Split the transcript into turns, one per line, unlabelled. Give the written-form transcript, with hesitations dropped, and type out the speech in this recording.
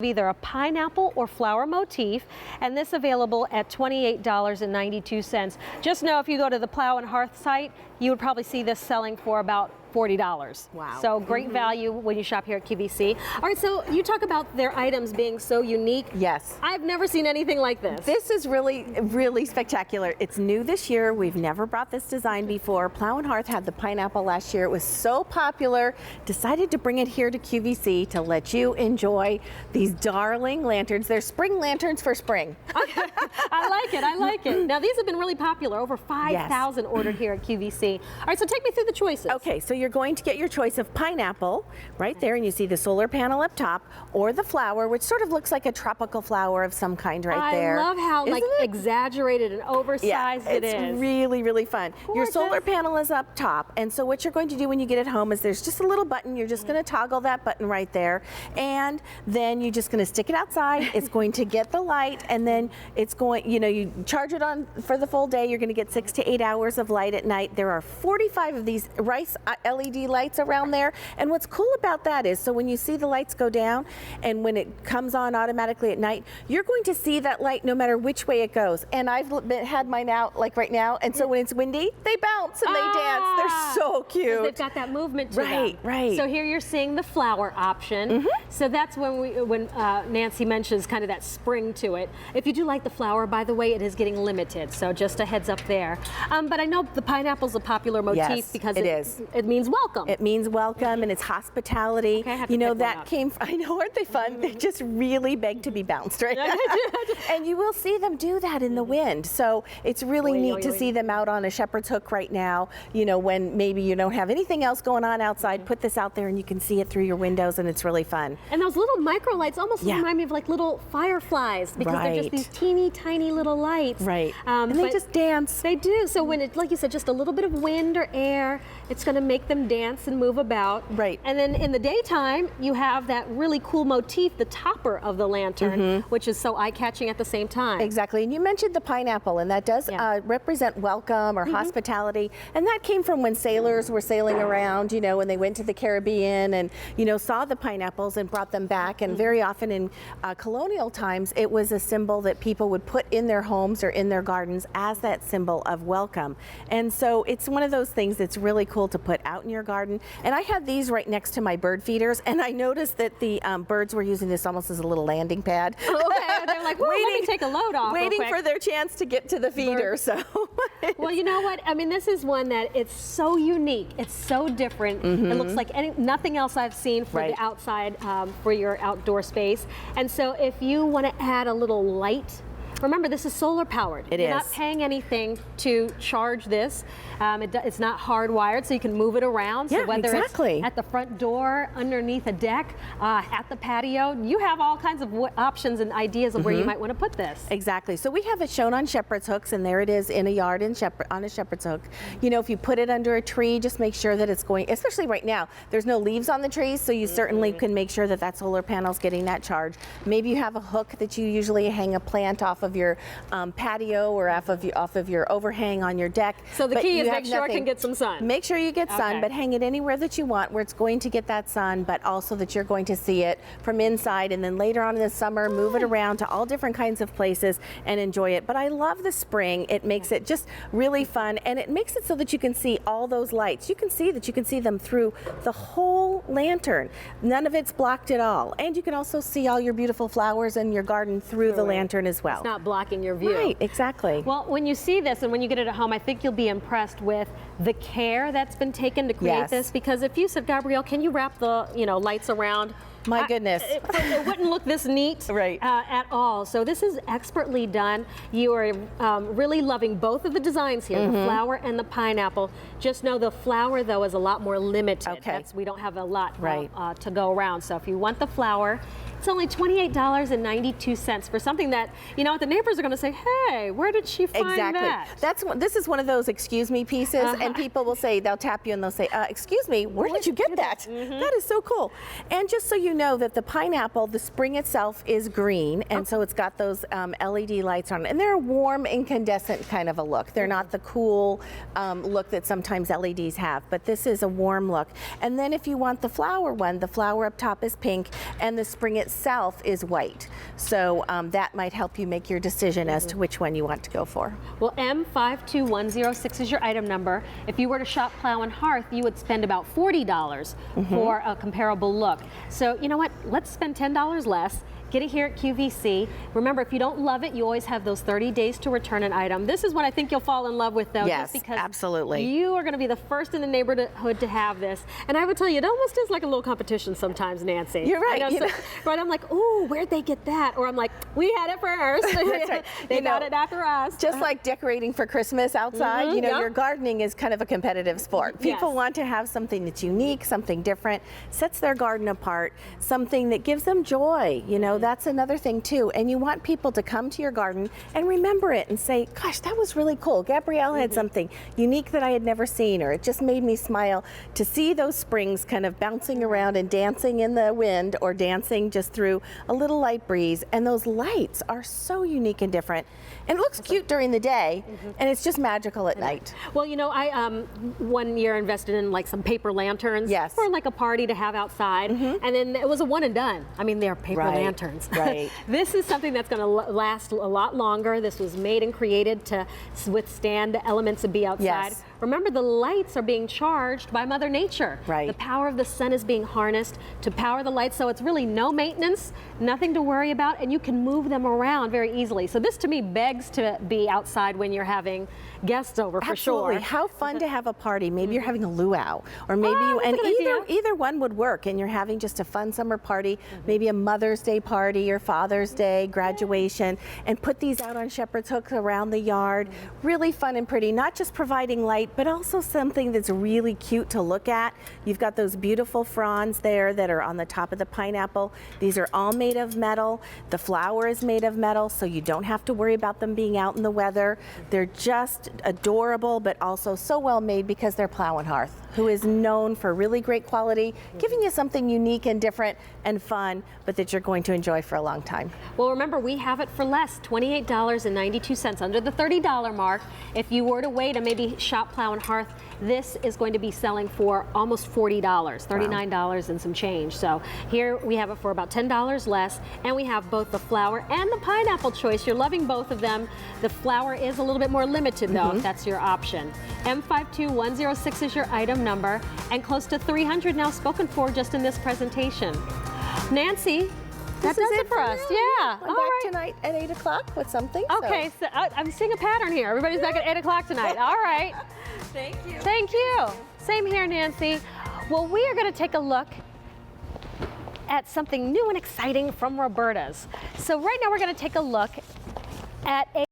Either a pineapple or flower motif, and this available at $28.92. Just know if you go to the Plow and Hearth site, you would probably see this selling for about $40.
Wow.
So great value when you shop here at QVC. All right, so you talk about their items being so unique.
Yes.
I've never seen anything like this.
This is really, really spectacular. It's new this year. We've never brought this design before. Plow and Hearth had the pineapple last year. It was so popular. Decided to bring it here to QVC to let you enjoy these darling lanterns. They're spring lanterns for spring.
I like it. I like it. Now, these have been really popular. Over 5,000 ordered here at QVC. All right, so take me through the choices.
Okay, so you're going to get your choice of pineapple right there, and you see the solar panel up top, or the flower, which sort of looks like a tropical flower of some kind right there.
I love how
Isn't it?
Exaggerated and oversized it is.
It's really, really fun. Your solar panel is up top, and so what you're going to do when you get it home is there's just a little button. You're just going to toggle that button right there, and then you're just going to stick it outside. It's going to get the light, and then it's going, you charge it on for the full day. You're going to get 6 to 8 hours of light at night. There are 45 of these rice LED lights around there, and what's cool about that is, so when you see the lights go down and when it comes on automatically at night, you're going to see that light no matter which way it goes. And I've had mine out like right now, and so when it's windy, they bounce and they dance. They're so cute.
They've got that movement to them.
Right.
So here you're seeing the flower option. So that's when Nancy mentions kind of that spring to it. If you do like the flower, by the way, it is getting limited. So just a heads up there. But I know the pineapple's a popular motif because it means welcome.
It means welcome, and it's hospitality.
Okay,
that came from, I know, aren't they fun? They just really beg to be bounced, right? And you will see them do that in the wind. So it's really neat to see them out on a shepherd's hook right now. When maybe you don't have anything else going on outside, put this out there and you can see it through your windows, and it's really fun.
And those little micro lights almost remind me of like little fireflies, because they're just these teeny tiny little lights.
Right. And they just dance.
They do. So when it, like you said, just a little bit of wind or air, it's going to make them dance and move about.
Right.
And then in the daytime, you have that really cool motif, the topper of the lantern, which is so eye-catching at the same time.
Exactly. And you mentioned the pineapple, and that does represent welcome or hospitality. And that came from when sailors were sailing around, when they went to the Caribbean and, saw the pineapples and brought them back. And very often in colonial times, it was a symbol that people would put in their homes or in their gardens as that symbol of welcome. And so it's one of those things that's really cool to put out in your garden. And I had these right next to my bird feeders, and I noticed that the birds were using this almost as a little landing pad.
Okay, they're like, well, let me take a load off.
Waiting for their chance to get to the feeder. So,
well, you know what? I mean, this is one that it's so unique. It's so different. It looks like nothing else I've seen for the outside, for your outdoor space. And so if you want to add a little light, remember, this is solar powered. You're not paying anything to charge this. It's not hardwired, so you can move it around. So whether it's at the front door, underneath a deck, at the patio, you have all kinds of options and ideas of where you might want to put this.
Exactly. So we have it shown on shepherd's hooks, and there it is in a yard on a shepherd's hook. If you put it under a tree, just make sure that it's going, especially right now, there's no leaves on the trees, so you certainly can make sure that solar panel's getting that charge. Maybe you have a hook that you usually hang a plant off of your patio or off of your overhang on your deck.
So the key is make sure it can get some sun.
Make sure you get sun, but hang it anywhere that you want where it's going to get that sun, but also that you're going to see it from inside, and then later on in the summer, move it around to all different kinds of places and enjoy it. But I love the spring. It makes it just really fun, and it makes it so that you can see all those lights. You can see them through the whole lantern. None of it's blocked at all. And you can also see all your beautiful flowers in your garden through the lantern as well.
It's not blocking your view.
Right, exactly.
Well, when you see this and when you get it at home, I think you'll be impressed with the care that's been taken to create this. Because if you said, Gabrielle, can you wrap the lights around?
My goodness.
It wouldn't look this neat at all. So this is expertly done. You are really loving both of the designs here, the flower and the pineapple. Just know the flower, though, is a lot more limited. We don't have a lot to go around. So if you want the flower, it's only $28.92 for something that, the neighbors are going to say, hey, where did she find that?
This is one of those excuse me pieces, and people will say, they'll tap you and they'll say, excuse me, where did you get that? That is so cool. And just so you know that the pineapple, the spring itself is green, and so it's got those LED lights on it. And they're a warm, incandescent kind of a look. They're not the cool look that sometimes LEDs have, but this is a warm look. And then if you want the flower one, the flower up top is pink, and the spring itself itself is white. So that might help you make your decision as to which one you want to go for.
Well, M52106 is your item number. If you were to shop Plow and Hearth, you would spend about $40 for a comparable look. So you know what? Let's spend $10 less. Get it here at QVC. Remember, if you don't love it, you always have those 30 days to return an item. This is one I think you'll fall in love with, though.
Yes,
just because
absolutely.
You are going to be the first in the neighborhood to have this. And I would tell you, it almost is like a little competition sometimes, Nancy.
You're right.
I know, right? I'm like, ooh, where'd they get that? Or I'm like, we had it first.
That's right.
They got it after us.
Just like decorating for Christmas outside, you know,
yep.
your gardening is kind of a competitive sport. People
Yes.
want to have something that's unique, something different, sets their garden apart, something that gives them joy. You know, that's another thing too. And you want people to come to your garden and remember it and say, gosh, that was really cool. Gabrielle had something unique that I had never seen, or it just made me smile to see those springs kind of bouncing around and dancing in the wind, or dancing just through a little light breeze. And those lights are so unique and different. And it looks cute during the day, and it's just magical at night.
Well, you know, I one year invested in like some paper lanterns
Yes.
for like a party to have outside, and then it was a one and done. I mean, they're paper lanterns.
Right.
This is something that's going to last a lot longer. This was made and created to withstand the elements of be outside.
Yes.
Remember, the lights are being charged by Mother Nature.
Right.
The power of the sun is being harnessed to power the lights, so it's really no maintenance, nothing to worry about, and you can move them around very easily. So this to me begs to be outside when you're having guests over, for
Absolutely.
sure.
How fun to have a party. Maybe you're having a luau, or maybe
that's a
and
good idea.
either one would work, and you're having just a fun summer party, maybe a Mother's Day party or Father's Day, graduation, and put these out on shepherd's hooks around the yard. Really fun and pretty, not just providing light, but also something that's really cute to look at. You've got those beautiful fronds there that are on the top of the pineapple. These are all made of metal. The flower is made of metal, so you don't have to worry about them being out in the weather. They're just adorable, but also so well made because they're Plow and Hearth, who is known for really great quality, giving you something unique and different and fun, but that you're going to enjoy for a long time.
Well, remember, we have it for less, $28.92, under the $30 mark. If you were to wait and maybe shop Plow and Hearth, this is going to be selling for almost $40, $39 and some change. So here we have it for about $10 less, and we have both the flower and the pineapple choice. You're loving both of them. The flower is a little bit more limited, though, if that's your option. M52106 is your item number, and close to 300 now spoken for just in this presentation. Nancy, that does it for us. Yeah.
I'm back tonight at 8 o'clock with something.
Okay, so I'm seeing a pattern here. Everybody's back at 8 o'clock tonight. All right.
Thank you.
Thank you. Same here, Nancy. Well, we are going to take a look at something new and exciting from Roberta's. So right now we're going to take a look at a